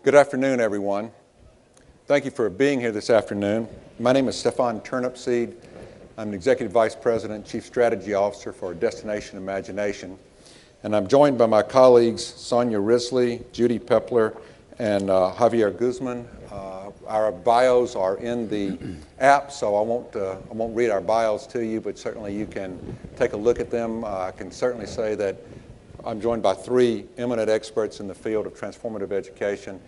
Good afternoon, everyone. Thank you for being here this afternoon. My name is Stephan Turnipseed. I'm the Executive Vice President, Chief Strategy Officer for Destination Imagination. And I'm joined by my colleagues, Sonya, Wrisley, Judy, Peppler, and Javier, Guzman. Our bios are in the app, so I won't read our bios to you, but certainly you can take a look at them. I can certainly say that I'm joined by three eminent experts in the field of transformative education,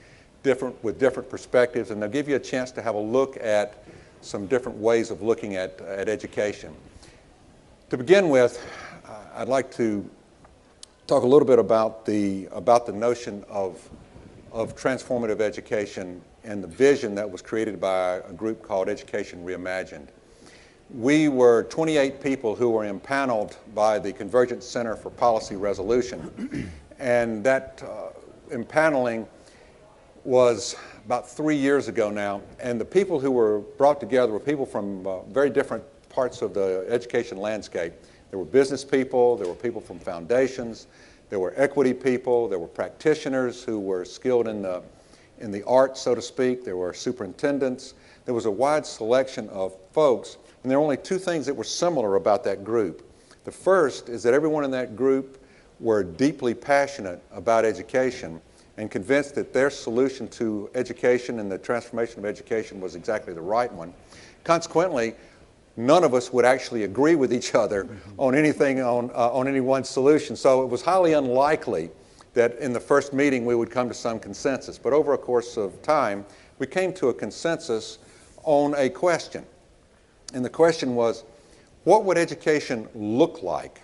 with different perspectives, and they'll give you a chance to have a look at some different ways of looking at education. To begin with, I'd like to talk a little bit about the notion of transformative education and the vision that was created by a group called Education Reimagined. We were 28 people who were impaneled by the Convergence Center for Policy Resolution, and that impaneling was about 3 years ago now, and the people who were brought together were people from very different parts of the education landscape. There were business people, there were people from foundations, there were equity people, there were practitioners who were skilled in the arts, so to speak, there were superintendents. There was a wide selection of folks, and there were only two things that were similar about that group. The first is that everyone in that group were deeply passionate about education and convinced that their solution to education and the transformation of education was exactly the right one. Consequently, none of us would actually agree with each other on anything, on any one solution. So it was highly unlikely that in the first meeting we would come to some consensus. But over a course of time, we came to a consensus on a question. And the question was, what would education look like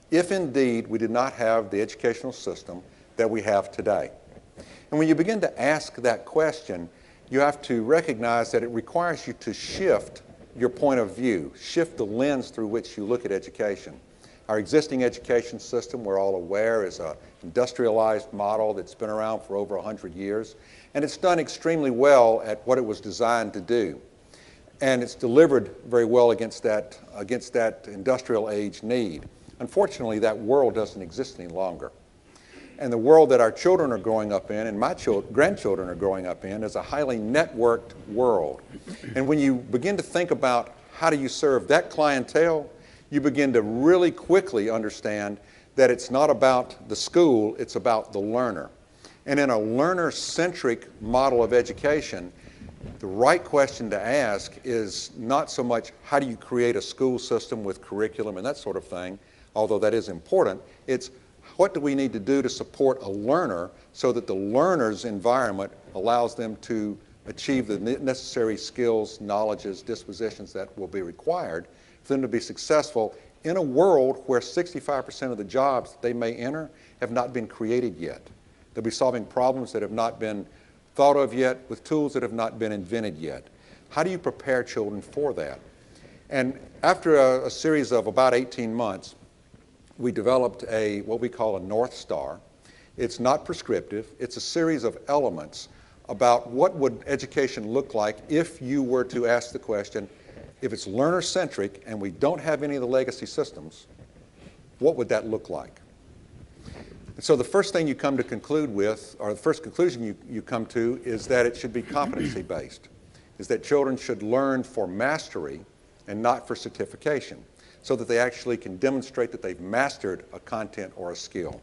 if indeed we did not have the educational system that we have today? And when you begin to ask that question, you have to recognize that it requires you to shift your point of view, shift the lens through which you look at education. Our existing education system, we're all aware, is an industrialized model that's been around for over 100 years, and it's done extremely well at what it was designed to do. And it's delivered very well against that industrial age need. Unfortunately, that world doesn't exist any longer. And the world that our children are growing up in, and my grandchildren are growing up in, is a highly networked world. And when you begin to think about how do you serve that clientele, you begin to really quickly understand that it's not about the school, it's about the learner. And in a learner-centric model of education, the right question to ask is not so much how do you create a school system with curriculum and that sort of thing, although that is important. It's what do we need to do to support a learner so that the learner's environment allows them to achieve the necessary skills, knowledges, dispositions that will be required for them to be successful in a world where 65% of the jobs that they may enter have not been created yet. They'll be solving problems that have not been thought of yet with tools that have not been invented yet. How do you prepare children for that? And after a series of about 18 months, we developed what we call a North Star. It's not prescriptive. It's a series of elements about what would education look like if you were to ask the question, if it's learner-centric and we don't have any of the legacy systems, what would that look like? And so the first thing you come to conclude with, or the first conclusion you come to, is that it should be competency-based, is that children should learn for mastery and not for certification, so that they actually can demonstrate that they've mastered a content or a skill.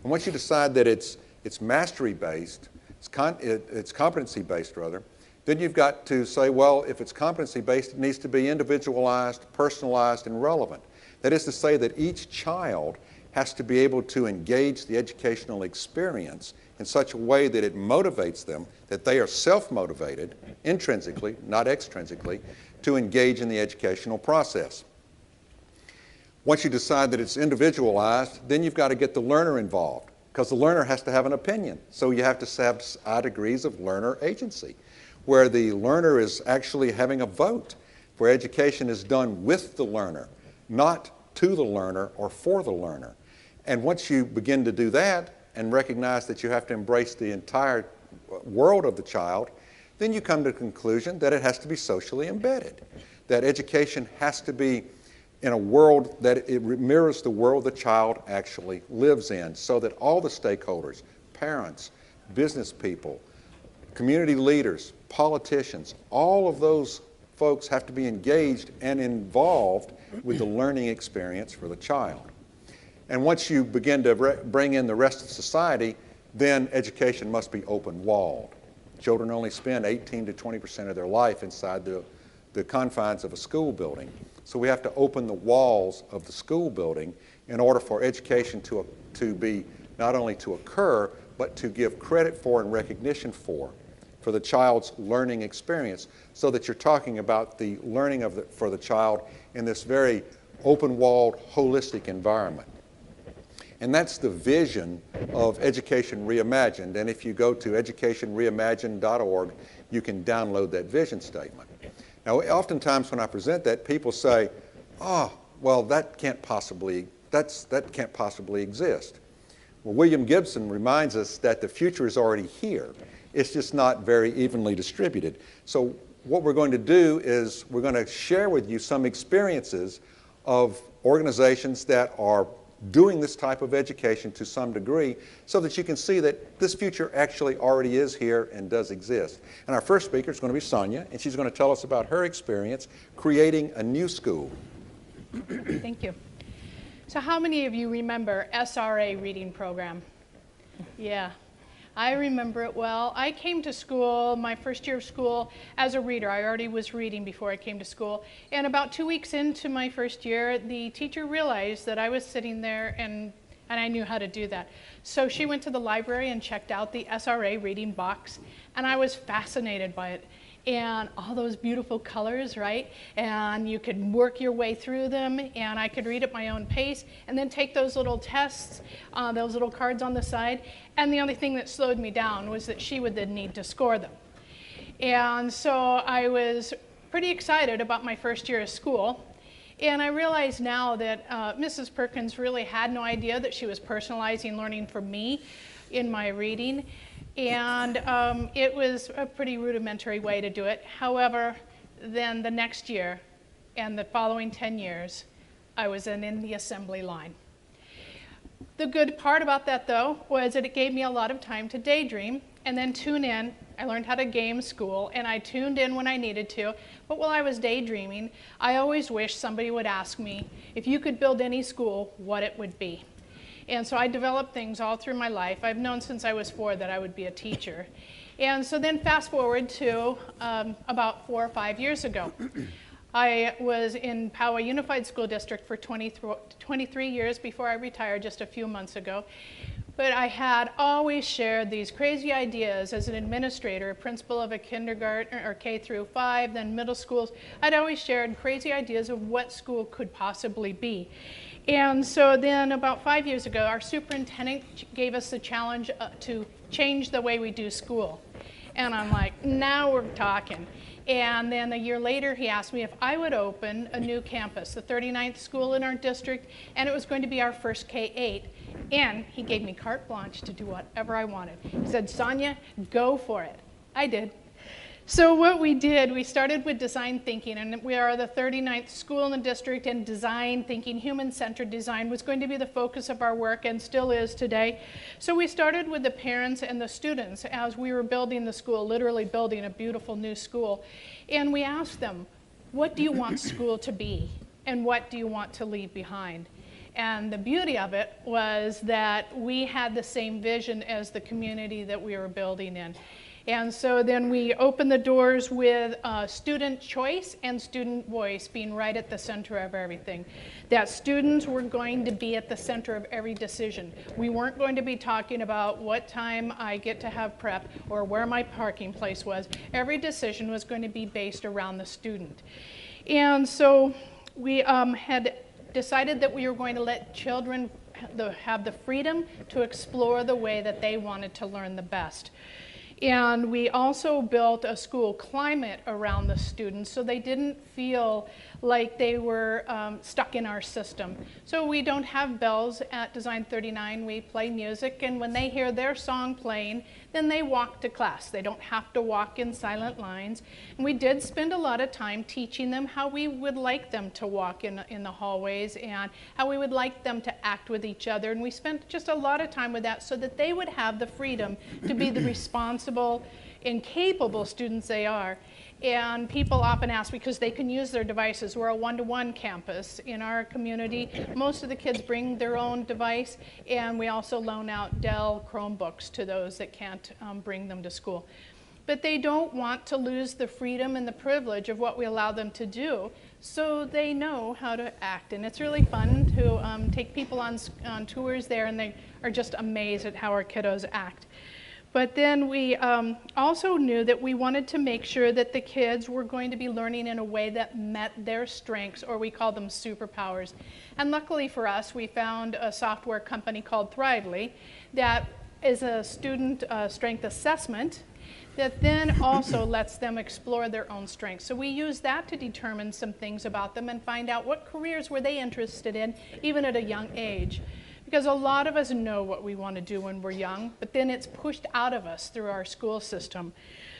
And once you decide that it's mastery-based, it's competency-based rather, then you've got to say, well, if it's competency-based, it needs to be individualized, personalized, and relevant. That is to say that each child has to be able to engage the educational experience in such a way that it motivates them, that they are self-motivated, intrinsically, not extrinsically, to engage in the educational process. Once you decide that it's individualized, then you've got to get the learner involved, because the learner has to have an opinion. So you have to have high degrees of learner agency, where the learner is actually having a vote, where education is done with the learner, not to the learner or for the learner. And once you begin to do that and recognize that you have to embrace the entire world of the child, then you come to the conclusion that it has to be socially embedded, that education has to be in a world that it mirrors the world the child actually lives in, so that all the stakeholders, parents, business people, community leaders, politicians, all of those folks have to be engaged and involved with the learning experience for the child. And once you begin to bring in the rest of society, then education must be open-walled. Children only spend 18 to 20% of their life inside the confines of a school building. So we have to open the walls of the school building in order for education to be not only to occur, but to give credit for and recognition for the child's learning experience, so that you're talking about the learning for the child in this very open-walled, holistic environment. And that's the vision of Education Reimagined. And if you go to educationreimagined.org, you can download that vision statement. Now, oftentimes when I present that, people say, oh, well, that can't possibly exist. Well, William Gibson reminds us that the future is already here. It's just not very evenly distributed. So what we're going to do is we're going to share with you some experiences of organizations that are doing this type of education to some degree, so that you can see that this future actually already is here and does exist. And our first speaker is going to be Sonya, and she's going to tell us about her experience creating a new school. Thank you. So how many of you remember SRA reading program? Yeah, I remember it well. I came to school, my first year of school, as a reader. I already was reading before I came to school. And about 2 weeks into my first year, the teacher realized that I was sitting there and I knew how to do that. So she went to the library and checked out the SRA reading box, and I was fascinated by it. And all those beautiful colors, right? And you could work your way through them, and I could read at my own pace, and then take those little tests, those little cards on the side. And the only thing that slowed me down was that she would then need to score them. And so I was pretty excited about my first year of school. And I realize now that Mrs. Perkins really had no idea that she was personalizing learning for me in my reading. And it was a pretty rudimentary way to do it. However, then the next year and the following 10 years, I was in the assembly line. The good part about that, though, was that it gave me a lot of time to daydream and then tune in. I learned how to game school, and I tuned in when I needed to. But while I was daydreaming, I always wished somebody would ask me, if you could build any school, what it would be. And so I developed things all through my life. I've known since I was 4 that I would be a teacher. And so then fast forward to about 4 or 5 years ago. I was in Poway Unified School District for 23 years before I retired just a few months ago. But I had always shared these crazy ideas as an administrator, principal of a kindergarten or K through 5, then middle schools. I'd always shared crazy ideas of what school could possibly be. And so then about 5 years ago, our superintendent gave us the challenge to change the way we do school. And I'm like, now we're talking. And then a year later, he asked me if I would open a new campus, the 39th school in our district, and it was going to be our first K-8. And he gave me carte blanche to do whatever I wanted. He said, Sonya, go for it. I did. So what we did, we started with design thinking, and we are the 39th school in the district, and design thinking, human-centered design, was going to be the focus of our work and still is today. So we started with the parents and the students as we were building the school, literally building a beautiful new school. And we asked them, what do you want school to be? And what do you want to leave behind? And the beauty of it was that we had the same vision as the community that we were building in. And so then we opened the doors with student choice and student voice being right at the center of everything. That students were going to be at the center of every decision. We weren't going to be talking about what time I get to have prep or where my parking place was. Every decision was going to be based around the student. And so we had decided that we were going to let children have the freedom to explore the way that they wanted to learn the best. And we also built a school climate around the students so they didn't feel like they were stuck in our system. So we don't have bells at Design 39. We play music, and when they hear their song playing, then they walk to class. They don't have to walk in silent lines. And we did spend a lot of time teaching them how we would like them to walk in the hallways and how we would like them to act with each other. And we spent just a lot of time with that so that they would have the freedom to be the responsible and capable students they are. And people often ask because they can use their devices. We're a one-to-one campus in our community. Most of the kids bring their own device, and we also loan out Dell Chromebooks to those that can't bring them to school. But they don't want to lose the freedom and the privilege of what we allow them to do, so they know how to act. And it's really fun to take people on tours there, and they are just amazed at how our kiddos act. But then we also knew that we wanted to make sure that the kids were going to be learning in a way that met their strengths, or we call them superpowers. And luckily for us, we found a software company called Wrisley that is a student strength assessment that then also lets them explore their own strengths. So we use that to determine some things about them and find out what careers were they interested in, even at a young age. Because a lot of us know what we want to do when we're young, but then it's pushed out of us through our school system.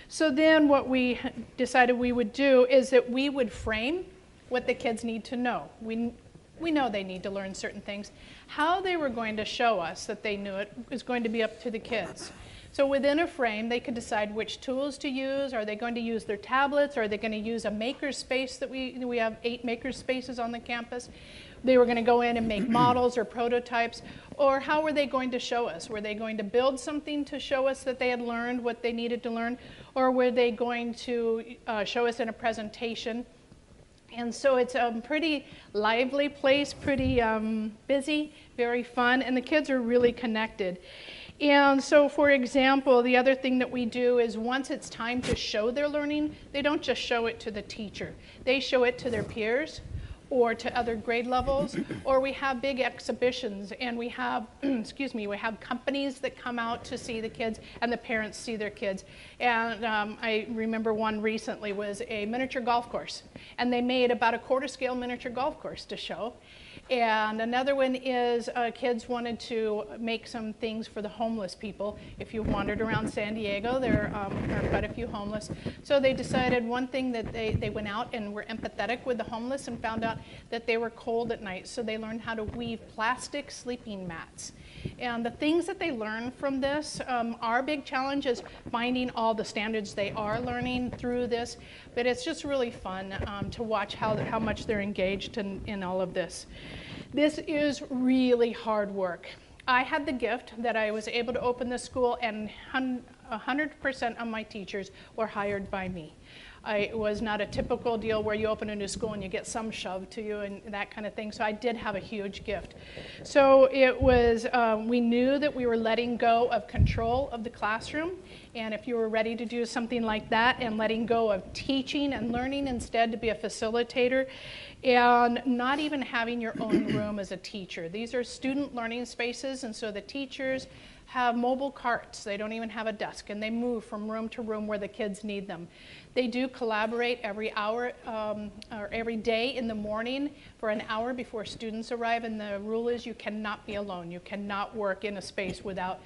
So then what we decided we would do is that we would frame what the kids need to know. We know they need to learn certain things. How they were going to show us that they knew it is going to be up to the kids. So within a frame, they could decide which tools to use. Are they going to use their tablets? Are they going to use a maker space that we have 8 maker spaces on the campus? They were going to go in and make models or prototypes. Or how were they going to show us? Were they going to build something to show us that they had learned what they needed to learn? Or were they going to show us in a presentation? And so it's a pretty lively place, pretty busy, very fun, and the kids are really connected. And so, for example, the other thing that we do is once it's time to show their learning, they don't just show it to the teacher. They show it to their peers or to other grade levels, or we have big exhibitions, and we have, we have companies that come out to see the kids, and the parents see their kids. And I remember one recently was a miniature golf course, and they made about a quarter-scale miniature golf course to show. And another one is kids wanted to make some things for the homeless people. If you wandered around San Diego, there are quite a few homeless. So they decided one thing that they went out and were empathetic with the homeless and found out that they were cold at night. So they learned how to weave plastic sleeping mats. And the things that they learn from this, our big challenge is finding all the standards they are learning through this. But it's just really fun to watch how much they're engaged in all of this. This is really hard work. I had the gift that I was able to open the school, and 100% of my teachers were hired by me. It was not a typical deal where you open a new school and you get some shoved to you and that kind of thing, so I did have a huge gift. So it was, we knew that we were letting go of control of the classroom, and if you were ready to do something like that and letting go of teaching and learning instead to be a facilitator, and not even having your own room as a teacher. These are student learning spaces, and so the teachers have mobile carts. They don't even have a desk, and they move from room to room where the kids need them. They do collaborate every hour or every day in the morning for an hour before students arrive, and the rule is you cannot be alone. You cannot work in a space without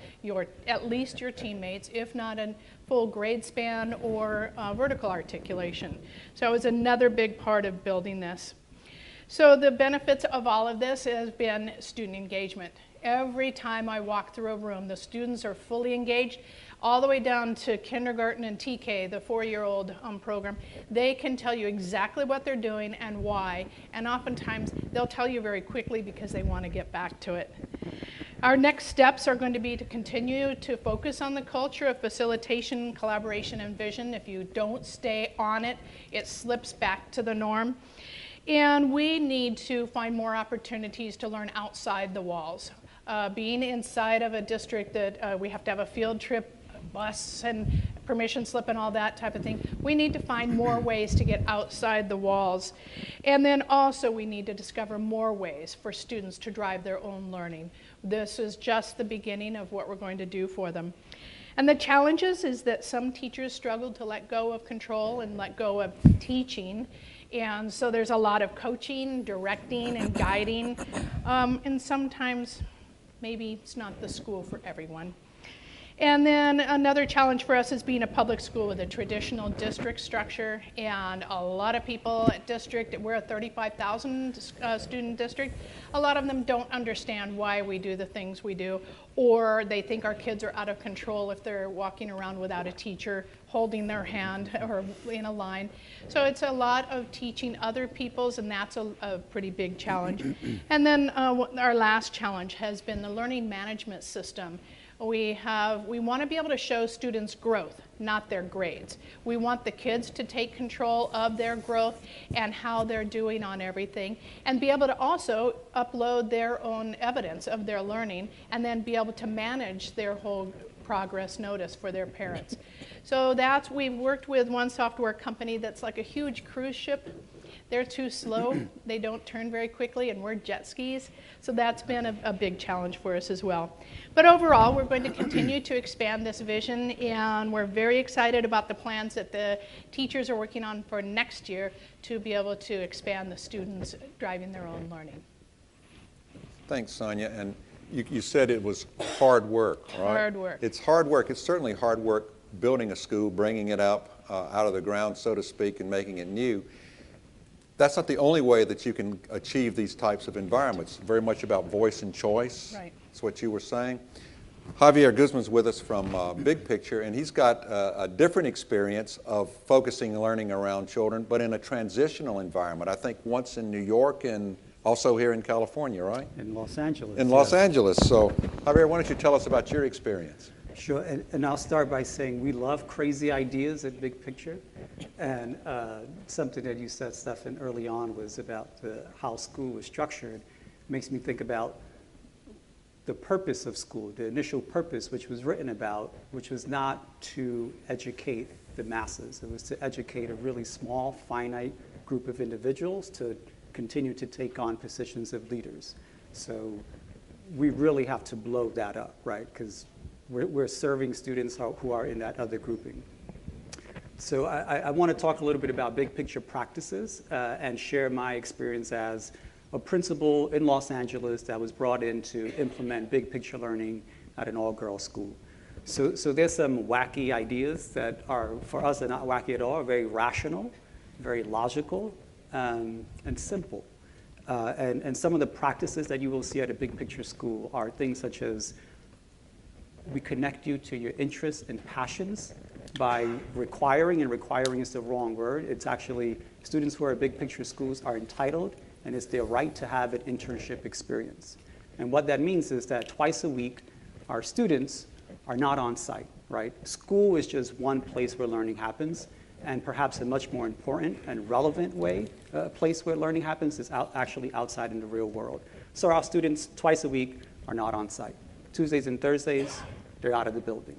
at least your teammates, if not a full grade span or vertical articulation. So it was another big part of building this. So the benefits of all of this has been student engagement. Every time I walk through a room, the students are fully engaged, all the way down to kindergarten and TK, the 4-year-old program. They can tell you exactly what they're doing and why, and oftentimes they'll tell you very quickly because they want to get back to it. Our next steps are going to be to continue to focus on the culture of facilitation, collaboration, and vision. If you don't stay on it, it slips back to the norm. And we need to find more opportunities to learn outside the walls. Being inside of a district that we have to have a field trip, bus and permission slip and all that type of thing, we need to find more ways to get outside the walls. And then also we need to discover more ways for students to drive their own learning. This is just the beginning of what we're going to do for them. And the challenges is that some teachers struggle to let go of control and let go of teaching. And so there's a lot of coaching, directing, and guiding. And sometimes maybe it's not the school for everyone. And then another challenge for us is being a public school with a traditional district structure, and a lot of people at district, we're a 35,000 student district, a lot of them don't understand why we do the things we do, or they think our kids are out of control if they're walking around without a teacher holding their hand or in a line. So it's a lot of teaching other people's, and that's a pretty big challenge. And then our last challenge has been the learning management system. We want to be able to show students growth, not their grades. We want the kids to take control of their growth and how they're doing on everything, and be able to also upload their own evidence of their learning, and then be able to manage their whole progress notice for their parents. So we've worked with one software company that's like a huge cruise ship. They're too slow, they don't turn very quickly, and we're jet skis. So that's been a big challenge for us as well. But overall, we're going to continue to expand this vision, and we're very excited about the plans that the teachers are working on for next year to be able to expand the students driving their own learning. Thanks, Sonya. And you said it was hard work, right? Hard work. It's hard work. It's certainly hard work building a school, bringing it up out of the ground, so to speak, and making it new. That's not the only way that you can achieve these types of environments. Very much about voice and choice. Right. That's what you were saying. Javier Guzman's with us from Big Picture, and he's got a different experience of focusing and learning around children, but in a transitional environment. I think once in New York and also here in California, right? In Los Angeles. In Los Angeles. So, Javier, why don't you tell us about your experience? Sure, and I'll start by saying we love crazy ideas at Big Picture. And something that you said, Stefan, early on was about how school was structured. Makes me think about the purpose of school, the initial purpose, which was written about, which was not to educate the masses. It was to educate a really small, finite group of individuals to continue to take on positions of leaders. So we really have to blow that up, right? Because we're serving students who are in that other grouping. So I want to talk a little bit about big picture practices and share my experience as a principal in Los Angeles that was brought in to implement big picture learning at an all-girls school. So there's some wacky ideas that are, for us, are not wacky at all, are very rational, very logical, and simple. And some of the practices that you will see at a big picture school are things such as we connect you to your interests and passions by requiring, and requiring is the wrong word. It's actually students who are at big picture schools are entitled, and it's their right to have an internship experience. And what that means is that twice a week, our students are not on site, right? School is just one place where learning happens, and perhaps a much more important and relevant place where learning happens is actually outside in the real world. So our students twice a week are not on site. Tuesdays and Thursdays, they're out of the building.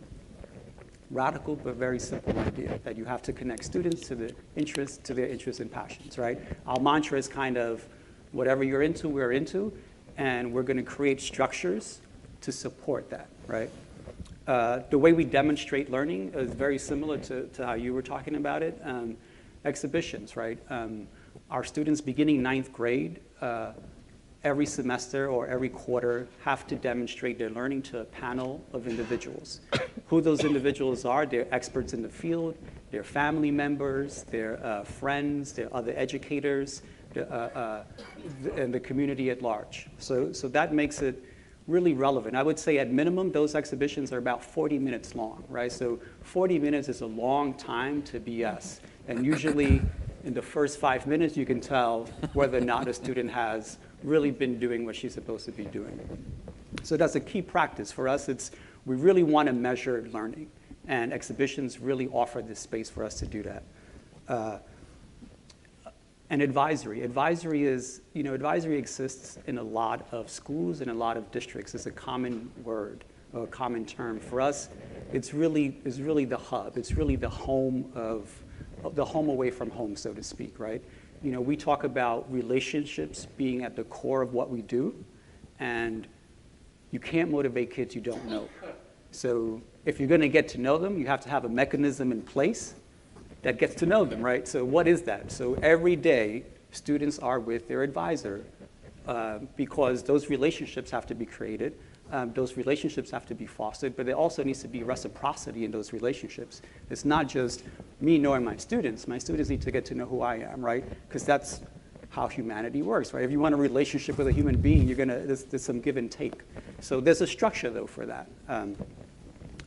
Radical but very simple idea that you have to connect students to their interests and passions, right? Our mantra is kind of whatever you're into, we're into, and we're going to create structures to support that, right? The way we demonstrate learning is very similar to how you were talking about it. Exhibitions, right? Our students beginning 9th grade, every semester or every quarter have to demonstrate their learning to a panel of individuals. Who those individuals are, they're experts in the field, they're family members, they're friends, they're other educators, and the community at large. So that makes it really relevant. I would say at minimum, those exhibitions are about 40 minutes long, right? So 40 minutes is a long time to BS. And usually in the first 5 minutes, you can tell whether or not a student has really been doing what she's supposed to be doing. So that's a key practice. For us, we really want to measure learning, and exhibitions really offer this space for us to do that. And advisory. Advisory exists in a lot of schools and a lot of districts. It's a common word, a common term. For us, it's really the hub. It's really the home away from home, so to speak, right? We talk about relationships being at the core of what we do, and you can't motivate kids you don't know. So if you're going to get to know them, you have to have a mechanism in place that gets to know them, right? So what is that? So every day, students are with their advisor because those relationships have to be created. those relationships have to be fostered, but there also needs to be reciprocity in those relationships. It's not just me knowing my students. My students need to get to know who I am, right? Because that's how humanity works, right? If you want a relationship with a human being, there's some give and take. So there's a structure, though, for that.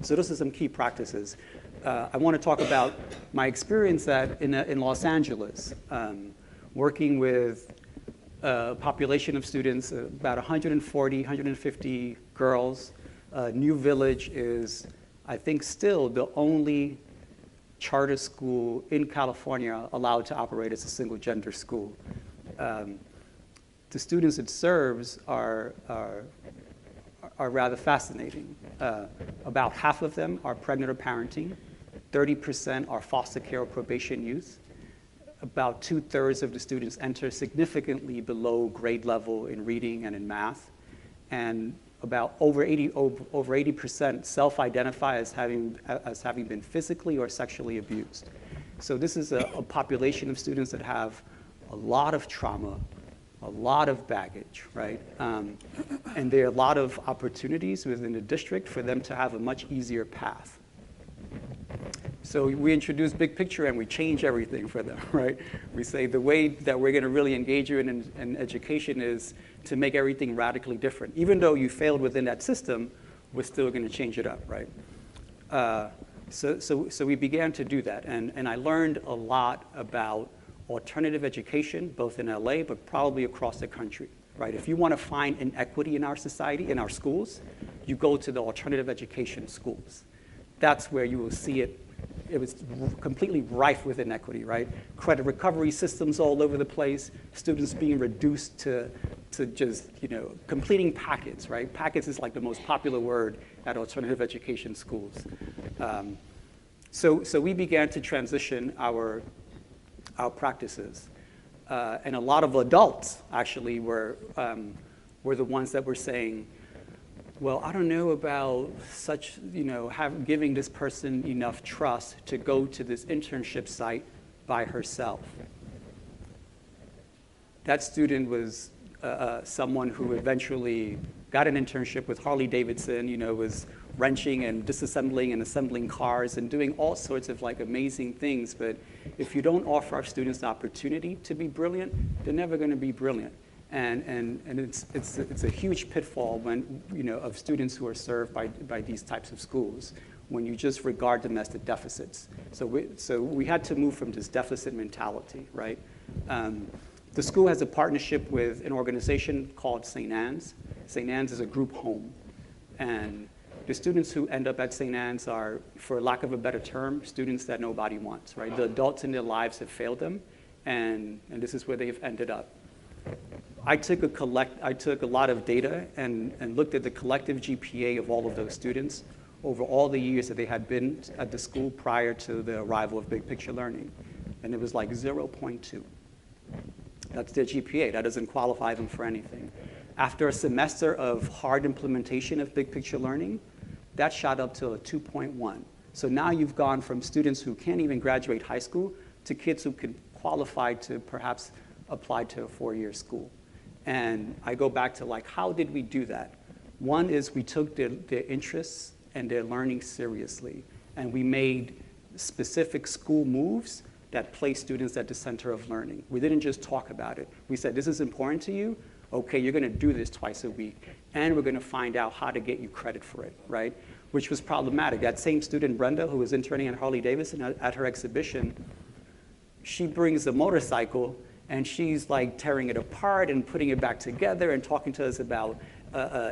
So those are some key practices. I want to talk about my experience in Los Angeles, working with a population of students, about 140, 150 girls. New Village is, I think, still the only charter school in California allowed to operate as a single gender school. The students it serves are rather fascinating. About half of them are pregnant or parenting. 30% are foster care or probation youth. About 2/3 of the students enter significantly below grade level in reading and in math. And about over 80% self-identify as having been physically or sexually abused. So this is a population of students that have a lot of trauma, a lot of baggage, right? And there are a lot of opportunities within the district for them to have a much easier path. So we introduce big picture and we change everything for them, right? We say the way that we're going to really engage you in education is to make everything radically different. Even though you failed within that system, we're still going to change it up, right? So we began to do that. And I learned a lot about alternative education, both in LA, but probably across the country, right? If you want to find inequity in our society, in our schools, you go to the alternative education schools. That's where you will see it. It was completely rife with inequity, right? Credit recovery systems all over the place, students being reduced to just, completing packets, right? Packets is like the most popular word at alternative education schools. So we began to transition our practices. And a lot of adults actually were the ones that were saying, well, I don't know about such, giving this person enough trust to go to this internship site by herself. That student was someone who eventually got an internship with Harley Davidson, was wrenching and disassembling and assembling cars and doing all sorts of amazing things. But if you don't offer our students the opportunity to be brilliant, they're never going to be brilliant. And it's a huge pitfall of students who are served by these types of schools when you just regard them as the deficits. So we had to move from this deficit mentality, right? The school has a partnership with an organization called St. Anne's. St. Anne's is a group home. And the students who end up at St. Anne's are, for lack of a better term, students that nobody wants, right? The adults in their lives have failed them, and this is where they've ended up. I took a lot of data and looked at the collective GPA of all of those students over all the years that they had been at the school prior to the arrival of Big Picture Learning. And it was 0.2. That's their GPA. That doesn't qualify them for anything. After a semester of hard implementation of Big Picture Learning, that shot up to a 2.1. So now you've gone from students who can't even graduate high school to kids who could qualify to perhaps apply to a 4-year school. And I go back to how did we do that? One is we took their interests and their learning seriously, and we made specific school moves that place students at the center of learning. We didn't just talk about it. We said, this is important to you. Okay, you're going to do this twice a week, and we're going to find out how to get you credit for it, right? Which was problematic. That same student, Brenda, who was interning at Harley Davidson at her exhibition, she brings a motorcycle, and she's tearing it apart and putting it back together and talking to us about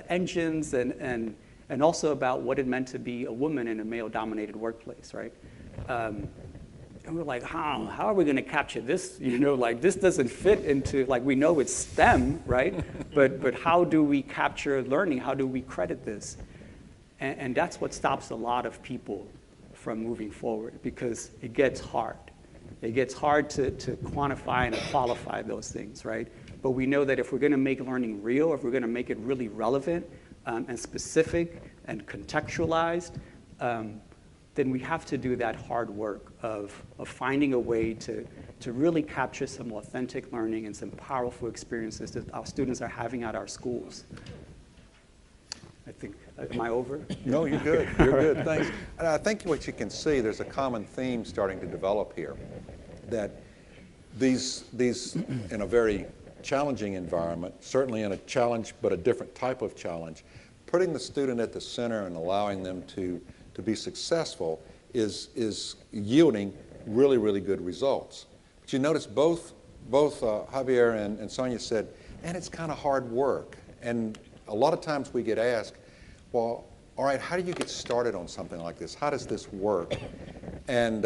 engines and also about what it meant to be a woman in a male-dominated workplace, right? And we're like, how are we going to capture this? This doesn't fit into, we know it's STEM, right? But how do we capture learning? How do we credit this? And that's what stops a lot of people from moving forward, because it gets hard. It gets hard to quantify and to qualify those things, right? But we know that if we're going to make learning real, if we're going to make it really relevant and specific and contextualized, then we have to do that hard work of finding a way to really capture some authentic learning and some powerful experiences that our students are having at our schools. I think, am I over? No, you're good. You're good. Thanks. And I think what you can see, there's a common theme starting to develop here, that these in a very challenging environment, certainly in a challenge, but a different type of challenge, putting the student at the center and allowing them to be successful is yielding really, really good results. But you notice both Javier and Sonya said, and it's kind of hard work. And a lot of times we get asked, well, all right, how do you get started on something like this? How does this work? And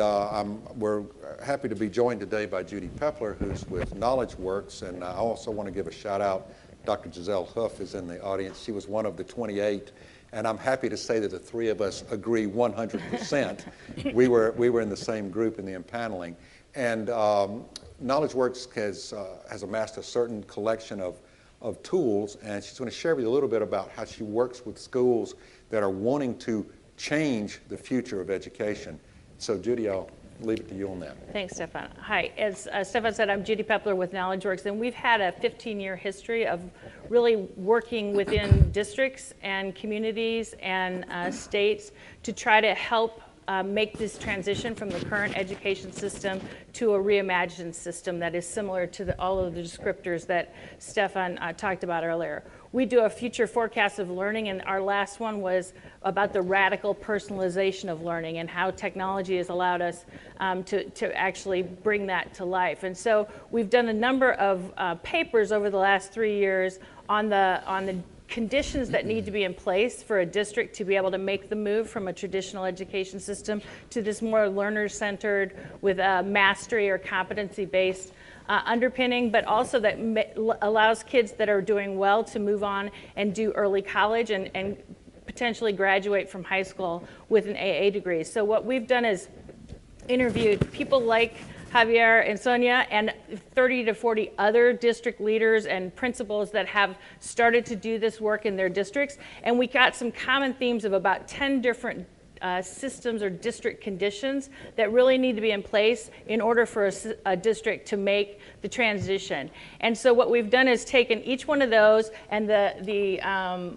we're happy to be joined today by Judy Peppler, who's with KnowledgeWorks. And I also want to give a shout out. Dr. Giselle Huff is in the audience. She was one of the 28. And I'm happy to say that the three of us agree 100%. we were in the same group in the impaneling. And KnowledgeWorks has amassed a certain collection of tools, and she's going to share with you a little bit about how she works with schools that are wanting to change the future of education. So Judy, I'll leave it to you on that. Thanks, Stefan. Hi, as Stefan said, I'm Judy Peppler with KnowledgeWorks, and we've had a 15-year history of really working within districts and communities and states to try to help make this transition from the current education system to a reimagined system that is similar to all of the descriptors that Stefan talked about earlier. We do a future forecast of learning, and our last one was about the radical personalization of learning and how technology has allowed us to actually bring that to life. And so we've done a number of papers over the last 3 years on the conditions that need to be in place for a district to be able to make the move from a traditional education system to this more learner-centered with a mastery or competency-based underpinning, but also that allows kids that are doing well to move on and do early college and potentially graduate from high school with an AA degree. So what we've done is interviewed people like Javier and Sonya and 30 to 40 other district leaders and principals that have started to do this work in their districts. And we got some common themes of about 10 different systems or district conditions that really need to be in place in order for a district to make the transition. And so what we've done is taken each one of those and the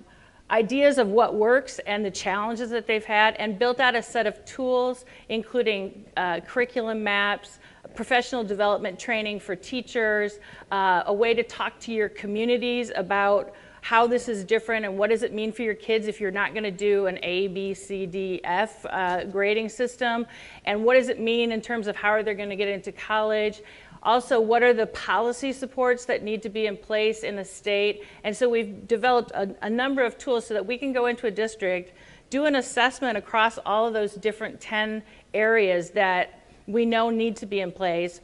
ideas of what works and the challenges that they've had and built out a set of tools, including curriculum maps, professional development training for teachers, a way to talk to your communities about how this is different and what does it mean for your kids if you're not going to do an A, B, C, D, F grading system, and what does it mean in terms of how are they going to get into college. Also, what are the policy supports that need to be in place in the state? And so we've developed a number of tools so that we can go into a district, do an assessment across all of those different 10 areas that we know need to be in place,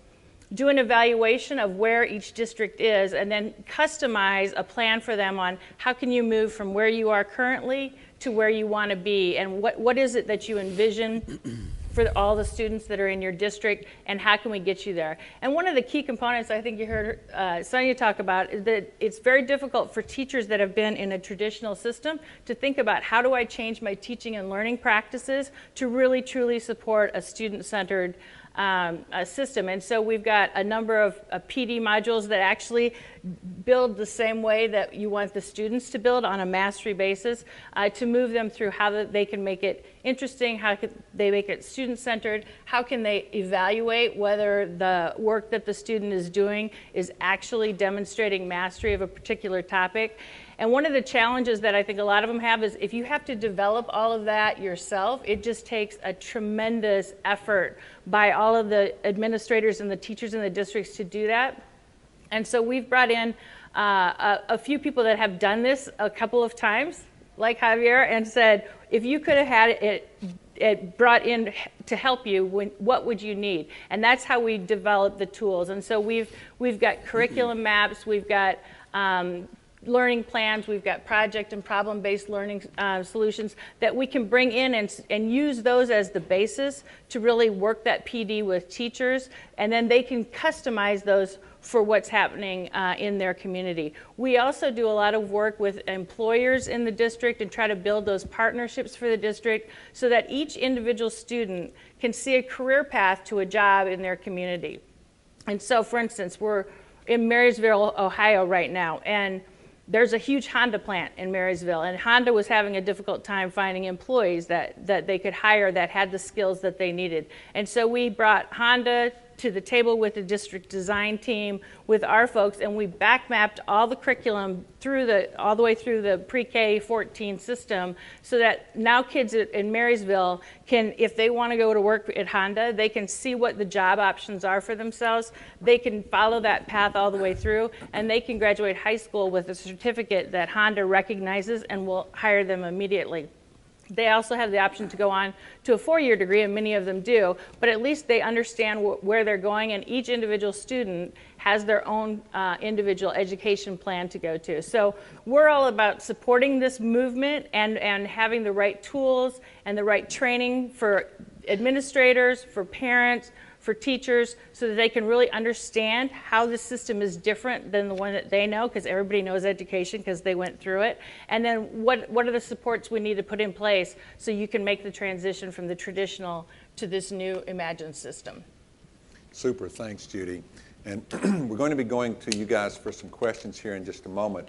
do an evaluation of where each district is, and then customize a plan for them on how can you move from where you are currently to where you want to be, and what is it that you envision for all the students that are in your district, and how can we get you there? And one of the key components I think you heard Sonya talk about is that it's very difficult for teachers that have been in a traditional system to think about how do I change my teaching and learning practices to really truly support a student-centered system. And so we've got a number of PD modules that actually build the same way that you want the students to build on a mastery basis to move them through how they can make it interesting, how can they make it student-centered, how can they evaluate whether the work that the student is doing is actually demonstrating mastery of a particular topic. And one of the challenges that I think a lot of them have is if you have to develop all of that yourself, it just takes a tremendous effort by all of the administrators and the teachers in the districts to do that. And so we've brought in a few people that have done this a couple of times, like Javier, and said, if you could have had it brought in to help you, what would you need? And that's how we develop the tools. And so we've got curriculum maps, we've got learning plans, we've got project and problem-based learning solutions that we can bring in and use those as the basis to really work that PD with teachers, and then they can customize those for what's happening in their community. We also do a lot of work with employers in the district and try to build those partnerships for the district so that each individual student can see a career path to a job in their community. And so, for instance, we're in Marysville, Ohio right now, and there's a huge Honda plant in Marysville, and Honda was having a difficult time finding employees that they could hire that had the skills that they needed. And so we brought Honda to the table with the district design team, with our folks, and we back mapped all the curriculum all the way through the pre-K 14 system, so that now kids in Marysville can, if they want to go to work at Honda, they can see what the job options are for themselves. They can follow that path all the way through, and they can graduate high school with a certificate that Honda recognizes and will hire them immediately. They also have the option to go on to a 4-year degree, and many of them do, but at least they understand where they're going, and each individual student has their own individual education plan to go to. So we're all about supporting this movement and having the right tools and the right training for administrators, for parents, for teachers, so that they can really understand how the system is different than the one that they know, because everybody knows education because they went through it. And then what are the supports we need to put in place so you can make the transition from the traditional to this new imagined system. Super, thanks, Judy. And we're going to be going to you guys for some questions here in just a moment.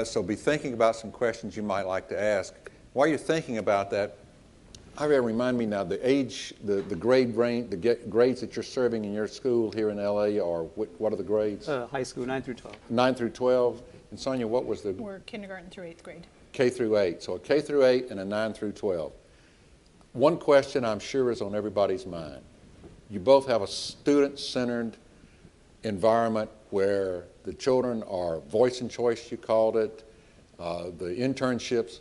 So be thinking about some questions you might like to ask. While you're thinking about that, Javier, remind me now, the age, the grade range, the grades that you're serving in your school here in LA are, what are the grades? High school, 9 through 12. 9 through 12. And Sonya, what was the? We're kindergarten through 8th grade. K through 8. So a K through 8 and a 9 through 12. One question I'm sure is on everybody's mind. You both have a student-centered environment where the children are voice and choice, you called it, the internships.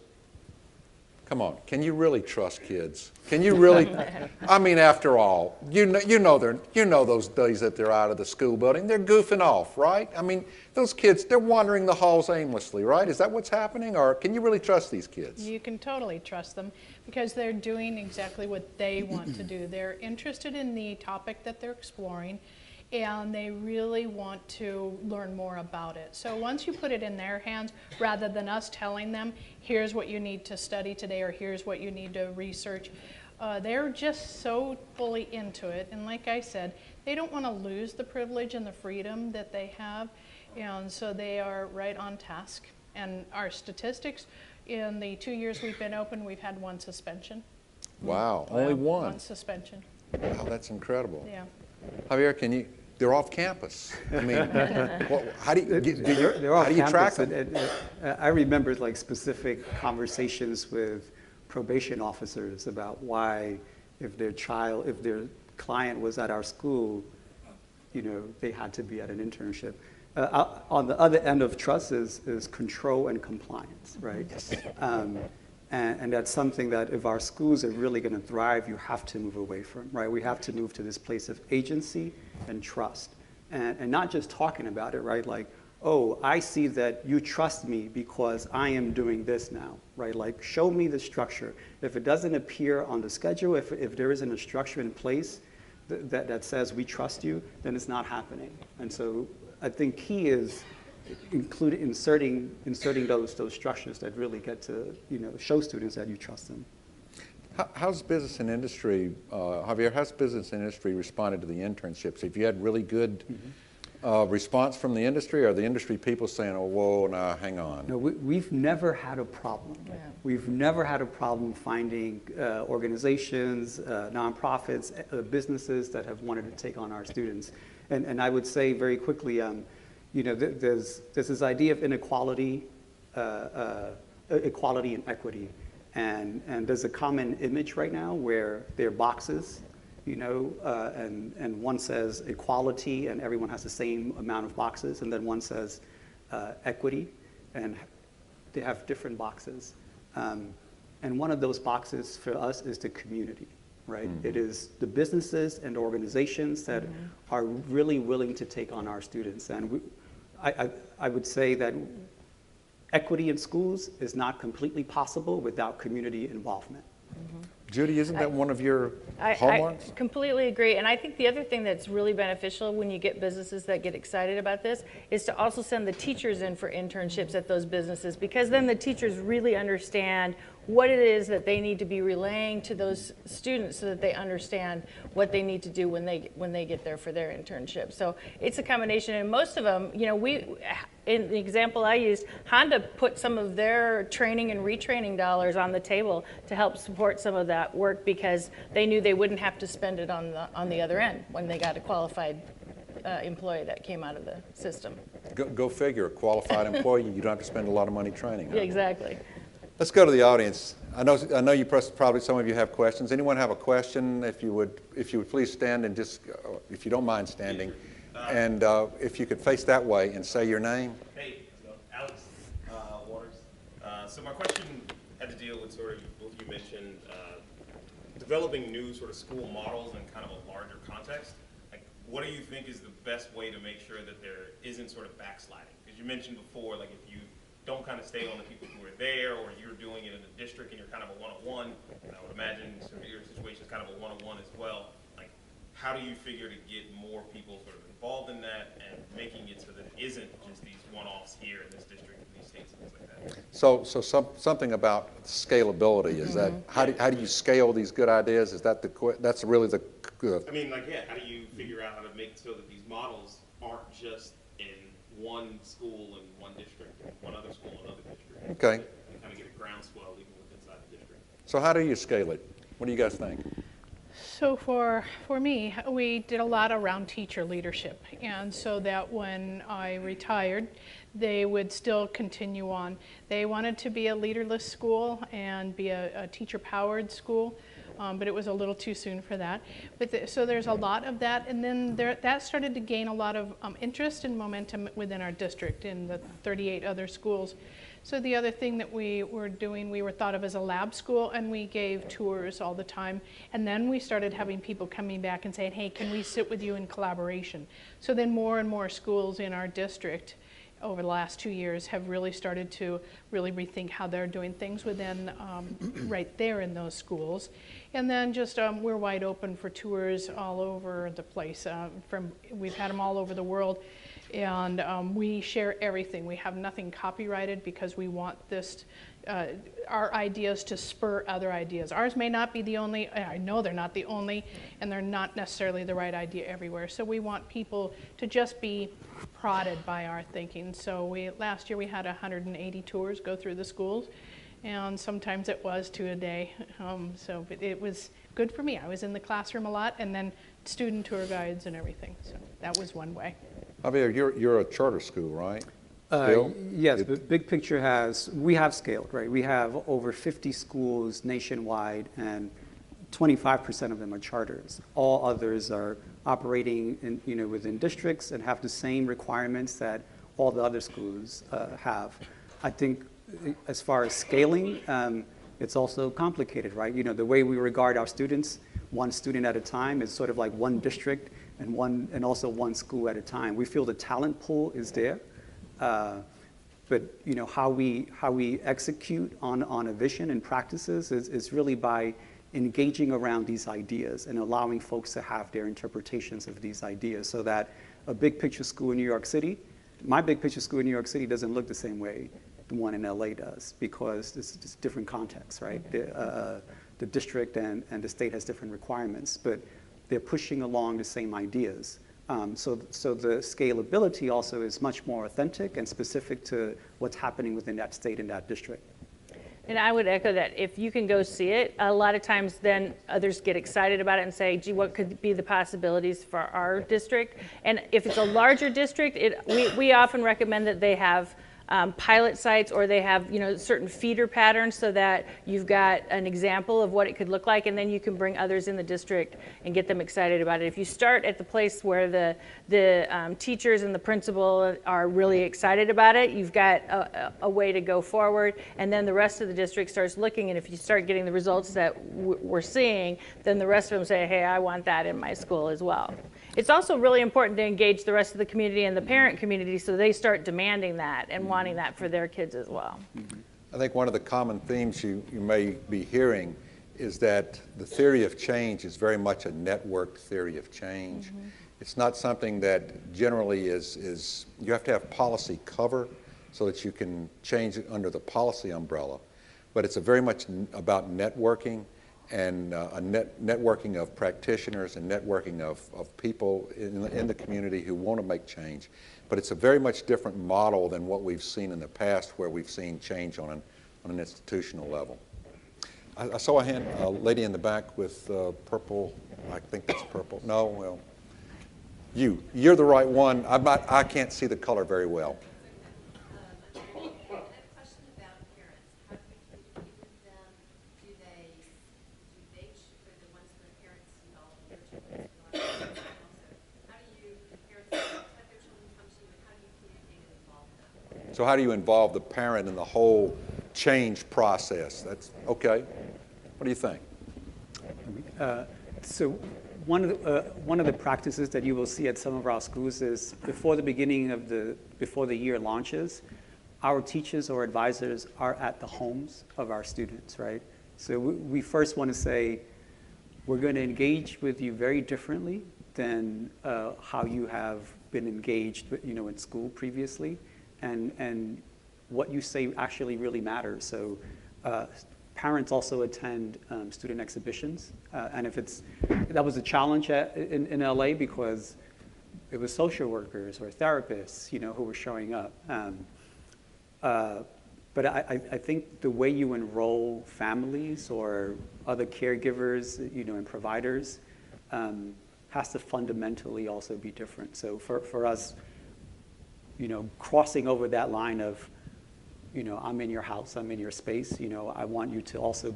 Come on, can you really trust kids? Can you really? I mean, after all, you know those days that they're out of the school building, they're goofing off, right? I mean, those kids, they're wandering the halls aimlessly, right? Is that what's happening, or can you really trust these kids? You can totally trust them because they're doing exactly what they want to do. They're interested in the topic that they're exploring, and they really want to learn more about it. So once you put it in their hands, rather than us telling them, here's what you need to study today, or here's what you need to research, they're just so fully into it. And like I said, they don't want to lose the privilege and the freedom that they have, and so they are right on task. And our statistics, in the 2 years we've been open, we've had 1 suspension. Wow, only one? 1 suspension. Wow, that's incredible. Yeah. Javier, they're off campus. I mean, how do They're off how do you track campus, them? and I remember like specific conversations with probation officers about why, if their client was at our school, they had to be at an internship. On the other end of trust is control and compliance, right? Yes. And that's something that if our schools are really going to thrive, you have to move away from, right? We have to move to this place of agency and trust. And not just talking about it, right? Like, oh, I see that you trust me because I am doing this now, right? Like, show me the structure. If it doesn't appear on the schedule, if there isn't a structure in place that says we trust you, then it's not happening. And so I think key is inserting those structures that really get to show students that you trust them. How's business and industry, Javier? How's business and industry responded to the internships? Have you had really good response from the industry? Are the industry people saying, "Oh, whoa, now hang on"? No, we've never had a problem. Yeah. We've never had a problem finding organizations, nonprofits, businesses that have wanted to take on our students. And I would say very quickly. There's this idea of inequality, equality and equity, and there's a common image right now where there are boxes, and one says equality and everyone has the same amount of boxes, and then one says equity, and they have different boxes. And one of those boxes for us is the community. Right? Mm-hmm. It is the businesses and organizations that are really willing to take on our students. And I would say that equity in schools is not completely possible without community involvement. Mm-hmm. Judy, isn't that one of your hallmarks? I completely agree. And I think the other thing that's really beneficial when you get businesses that get excited about this is to also send the teachers in for internships at those businesses, because then the teachers really understand what it is that they need to be relaying to those students so that they understand what they need to do when they get there for their internship. So it's a combination, and most of them, in the example I used, Honda put some of their training and retraining dollars on the table to help support some of that work because they knew they wouldn't have to spend it on the other end when they got a qualified employee that came out of the system. Go figure, a qualified employee, you don't have to spend a lot of money training. Huh? Yeah, exactly. Let's go to the audience. I know you probably some of you have questions. Anyone have a question? If you would please stand and just, if you don't mind standing, and if you could face that way and say your name. Hey, Alex Waters. So my question had to deal with sort of what you mentioned, developing new sort of school models in kind of a larger context. Like, what do you think is the best way to make sure that there isn't sort of backsliding? Because you mentioned before, like if you don't kind of stay on the people who are there, or you're doing it in a district and you're kind of a one-on-one, and I would imagine sort of your situation is kind of a one-on-one as well. Like, how do you figure to get more people sort of involved in that and making it so that it isn't just these one-offs here in this district and these states and things like that? So something about scalability, is that, how do you scale these good ideas? Is that that's really the... I mean, like, yeah, how do you figure out how to make it so that these models aren't just in one school and one district, and one other school and another district? Okay. And kind of get a groundswell even within inside the district. So how do you scale it? What do you guys think? So for me, we did a lot around teacher leadership, and so that when I retired, they would still continue on. They wanted to be a leaderless school and be a teacher-powered school, but it was a little too soon for that. But so there's a lot of that, and then that started to gain a lot of interest and momentum within our district in the 38 other schools. So the other thing that we were doing, we were thought of as a lab school, and we gave tours all the time. And then we started having people coming back and saying, hey, can we sit with you in collaboration? So then more and more schools in our district over the last 2 years have really started to really rethink how they're doing things within right there in those schools. And then just we're wide open for tours all over the place. We've had them all over the world. And we share everything. We have nothing copyrighted because we want this, our ideas to spur other ideas. Ours may not be the only, I know they're not the only, and they're not necessarily the right idea everywhere. So we want people to just be prodded by our thinking. So last year we had 180 tours go through the schools, and sometimes it was 2 a day. So it was good for me. I was in the classroom a lot, and then student tour guides and everything. So that was one way. Javier, you're a charter school, right? Still? Yes, but big picture we have scaled, right? We have over 50 schools nationwide, and 25% of them are charters. All others are operating within districts and have the same requirements that all the other schools have. I think as far as scaling, it's also complicated, right? The way we regard our students, one student at a time, is sort of like one district and also one school at a time. We feel the talent pool is there, but how we execute on a vision and practices is really by engaging around these ideas and allowing folks to have their interpretations of these ideas, so that a big picture school in New York City, my big picture school in New York City doesn't look the same way the one in LA does, because it's just different contexts, right? The district and the state has different requirements, but they're pushing along the same ideas. So the scalability also is much more authentic and specific to what's happening within that state and that district. And I would echo that. If you can go see it, a lot of times then others get excited about it and say, gee, what could be the possibilities for our district? And if it's a larger district, we often recommend that they have pilot sites, or they have certain feeder patterns, so that you've got an example of what it could look like, and then you can bring others in the district and get them excited about it. If you start at the place where the teachers and the principal are really excited about it, you've got a way to go forward, and then the rest of the district starts looking, and if you start getting the results that we're seeing, then the rest of them say, hey, I want that in my school as well. It's also really important to engage the rest of the community and the parent community, so they start demanding that and wanting that for their kids as well. I think one of the common themes you may be hearing is that the theory of change is very much a networked theory of change. It's not something that generally is you have to have policy cover so that you can change it under the policy umbrella, but it's very much about networking and a networking of practitioners and networking of people in the community who want to make change. But it's a very much different model than what we've seen in the past, where we've seen change on an institutional level. I saw a hand, a lady in the back with purple. I think that's purple. No, well, you're the right one. I can't see the color very well. So how do you involve the parent in the whole change process? That's okay. What do you think? So one of the practices that you will see at some of our schools is before the year launches, our teachers or advisors are at the homes of our students, right? So we first want to say, we're going to engage with you very differently than how you have been engaged, in school previously. And what you say actually really matters. So parents also attend student exhibitions. And that was a challenge in LA, because it was social workers or therapists, who were showing up. But I think the way you enroll families or other caregivers, and providers has to fundamentally also be different. So for us, crossing over that line of, I'm in your house, I'm in your space, I want you to also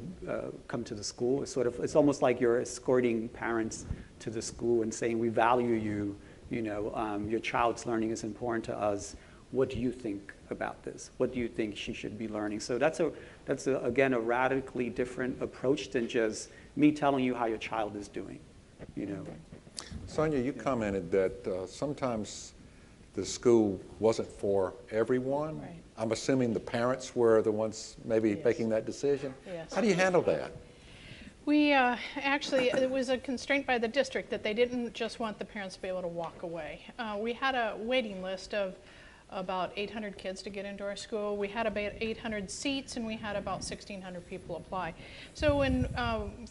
come to the school. It's almost like you're escorting parents to the school and saying, we value you, your child's learning is important to us. What do you think about this? What do you think she should be learning? So that's again, a radically different approach than just me telling you how your child is doing, Sonya, you commented that sometimes the school wasn't for everyone. Right. I'm assuming the parents were the ones maybe making that decision. Yes. How do you handle that? We actually, it was a constraint by the district that they didn't just want the parents to be able to walk away. We had a waiting list of about 800 kids to get into our school. We had about 800 seats, and we had about 1,600 people apply. So when,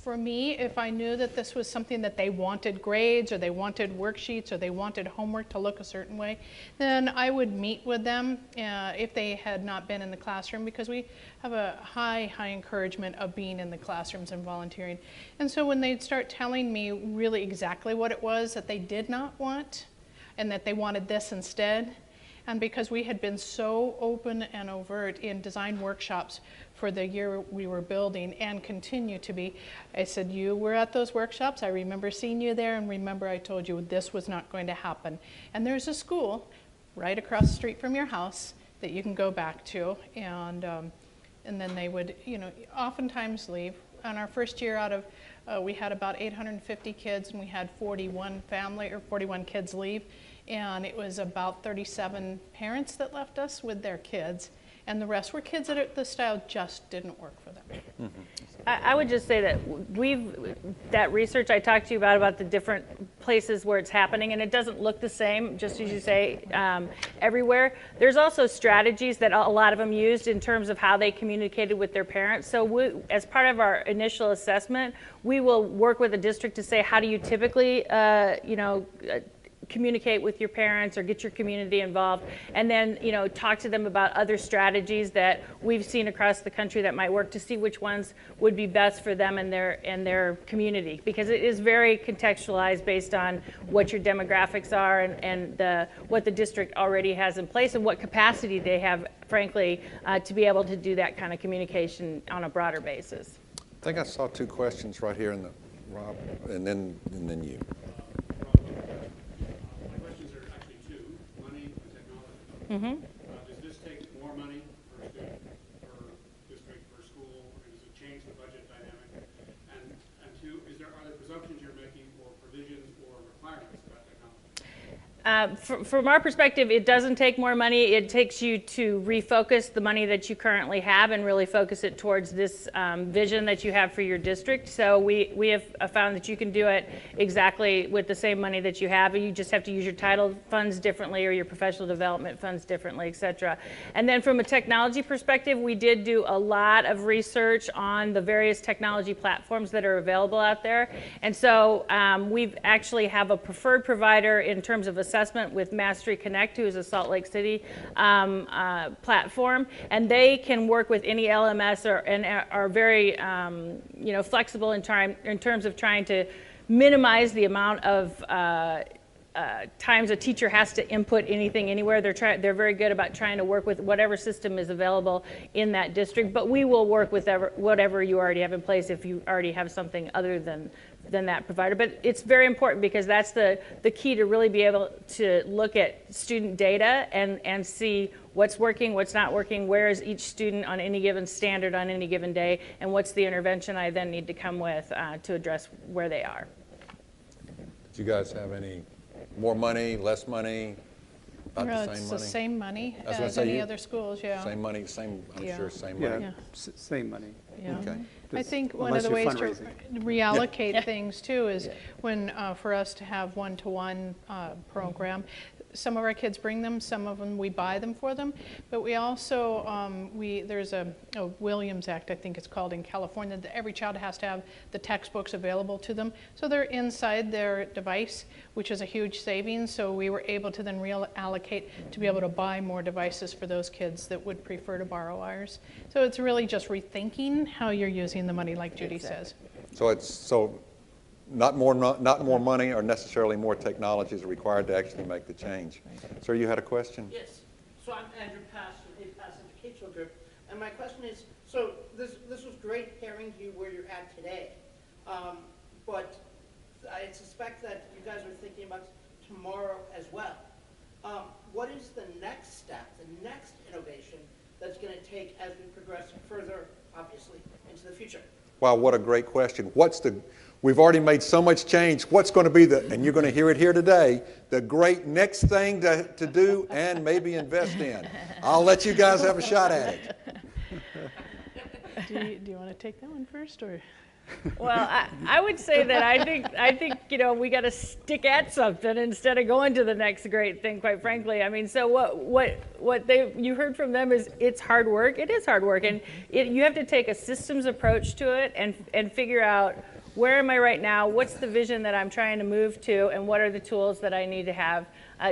for me, if I knew that this was something that they wanted grades, or they wanted worksheets, or they wanted homework to look a certain way, then I would meet with them if they had not been in the classroom, because we have a high encouragement of being in the classrooms and volunteering. And so when they'd start telling me really exactly what it was that they did not want, and that they wanted this instead, and because we had been so open and overt in design workshops for the year we were building and continue to be, I said, you were at those workshops. I remember seeing you there, and remember I told you this was not going to happen. And there's a school right across the street from your house that you can go back to. And then they would, oftentimes leave. On our first year out of, we had about 850 kids, and we had 41 kids leave. And it was about 37 parents that left us with their kids, and the rest were kids that the style just didn't work for them. Mm-hmm. I would just say that that research I talked to you about the different places where it's happening, and it doesn't look the same, just as you say, everywhere. There's also strategies that a lot of them used in terms of how they communicated with their parents. So as part of our initial assessment, we will work with the district to say, how do you typically, communicate with your parents or get your community involved, and then talk to them about other strategies that we've seen across the country that might work, to see which ones would be best for them and their community, because it is very contextualized based on what your demographics are and what the district already has in place and what capacity they have, frankly, to be able to do that kind of communication on a broader basis. I think I saw two questions right here in the Rob, and then you. Mm-hmm. Does this take more money per student, per district, per school, or does it change the budget dynamic? And two, are there presumptions you're making or provisions or requirements about technology? From our perspective, it doesn't take more money. It takes you to refocus the money that you currently have and really focus it towards this vision that you have for your district. So we have found that you can do it exactly with the same money that you have. You just have to use your title funds differently or your professional development funds differently, et cetera. And then from a technology perspective, we did do a lot of research on the various technology platforms that are available out there. And so we actually have a preferred provider in terms of assessment with Mastery Connect, who is a Salt Lake City platform, and they can work with any LMS and are very flexible in terms of trying to minimize the amount of times a teacher has to input anything anywhere. They're very good about trying to work with whatever system is available in that district, but we will work with whatever you already have in place if you already have something other than that provider. But it's very important because that's the key to really be able to look at student data and see what's working, what's not working, where is each student on any given standard on any given day, and what's the intervention I then need to come with to address where they are. Do you guys have any more money, less money, about the same money? It's the same money I was gonna as say any you- other schools, yeah. Same money, same, I'm Yeah. sure, same Yeah, money. Yeah. same money. Yeah. Okay. I Just think one of unless the you're ways to fundraising. reallocate things too is when for us to have one-to-one program. Some of our kids bring them, some of them we buy them for them, but we also, there's a Williams Act, I think it's called, in California, that every child has to have the textbooks available to them. So they're inside their device, which is a huge savings, so we were able to then reallocate to be able to buy more devices for those kids that would prefer to borrow ours. So it's really just rethinking how you're using the money, like Judy says. So not more money or necessarily more technology is required to actually make the change. Sir, you had a question? Yes. So I'm Andrew Pass from the Pass Educational Group. And my question is, so this was great hearing you where you're at today. But I suspect that you guys are thinking about tomorrow as well. What is the next step, the next innovation that's going to take as we progress further, obviously, into the future? Wow, what a great question. We've already made so much change. What's going to be and you're going to hear it here today, the great next thing to do and maybe invest in? I'll let you guys have a shot at it. Do you want to take that one first, or? Well, I would say that I think we got to stick at something instead of going to the next great thing. Quite frankly, I mean, so what you heard from them is it's hard work. It is hard work, and you have to take a systems approach to it and figure out where am I right now, what's the vision that I'm trying to move to, and what are the tools that I need to have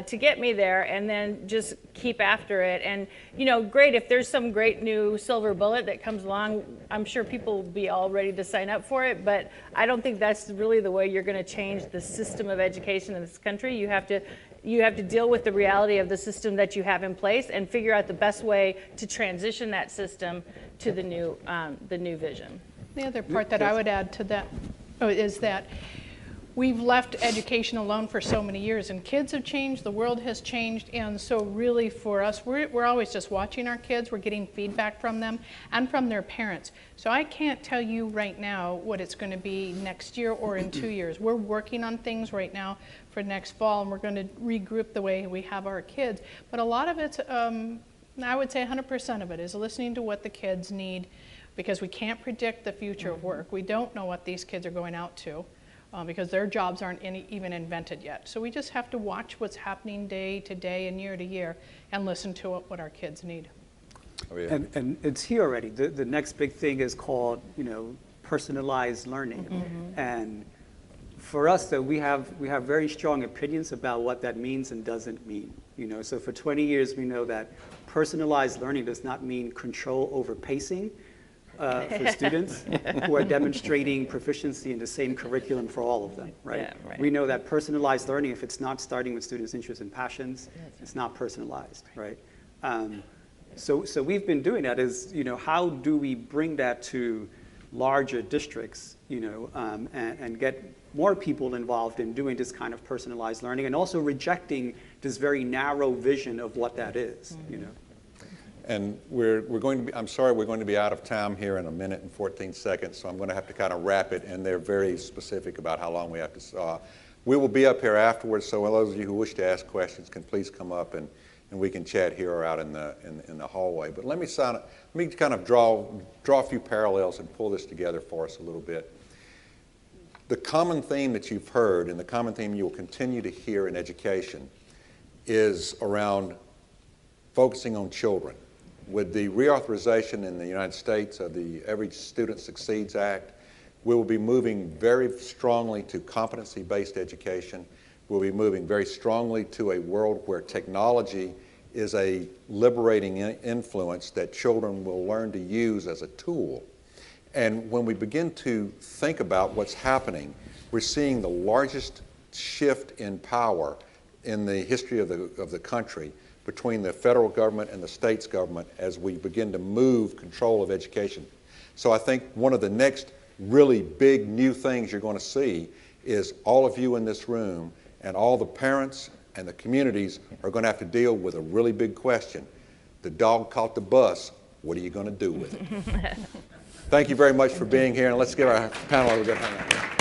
to get me there, and then just keep after it. And great, if there's some great new silver bullet that comes along, I'm sure people will be all ready to sign up for it, but I don't think that's really the way you're going to change the system of education in this country. You have to deal with the reality of the system that you have in place and figure out the best way to transition that system to the new vision. The other part that I would add to that is that we've left education alone for so many years, and kids have changed, the world has changed, and so really for us, we're always just watching our kids, we're getting feedback from them and from their parents. So I can't tell you right now what it's going to be next year or in 2 years. We're working on things right now for next fall, and we're going to regroup the way we have our kids. But a lot of it's, I would say 100% of it is listening to what the kids need, because we can't predict the future of work. We don't know what these kids are going out to. Because their jobs aren't even invented yet. So we just have to watch what's happening day to day and year to year and listen to what our kids need. Oh, yeah. And it's here already. The next big thing is called, personalized learning. And for us, though, we have very strong opinions about what that means and doesn't mean. So for 20 years, we know that personalized learning does not mean control over pacing. For students who are demonstrating proficiency in the same curriculum for all of them, right? Yeah, right. We know that personalized learning, if it's not starting with students' interests and passions, it's not personalized, right? So we've been doing that is, how do we bring that to larger districts, and get more people involved in doing this kind of personalized learning, and also rejecting this very narrow vision of what that is, And we're going to be, I'm sorry, we're going to be out of time here in 1 minute and 14 seconds, so I'm going to have to kind of wrap it, and they're very specific about how long we have to. We will be up here afterwards, so those of you who wish to ask questions can please come up and we can chat here or out in the hallway. But let me kind of draw a few parallels and pull this together for us a little bit. The common theme that you've heard and the common theme you will continue to hear in education is around focusing on children. With the reauthorization in the United States of the Every Student Succeeds Act, we will be moving very strongly to competency-based education. We'll be moving very strongly to a world where technology is a liberating influence that children will learn to use as a tool. And when we begin to think about what's happening, we're seeing the largest shift in power in the history of the country between the federal government and the state's government as we begin to move control of education. So I think one of the next really big new things you're going to see is all of you in this room and all the parents and the communities are going to have to deal with a really big question. The dog caught the bus. What are you going to do with it? Thank you very much for being here, and let's give our panel a good hand.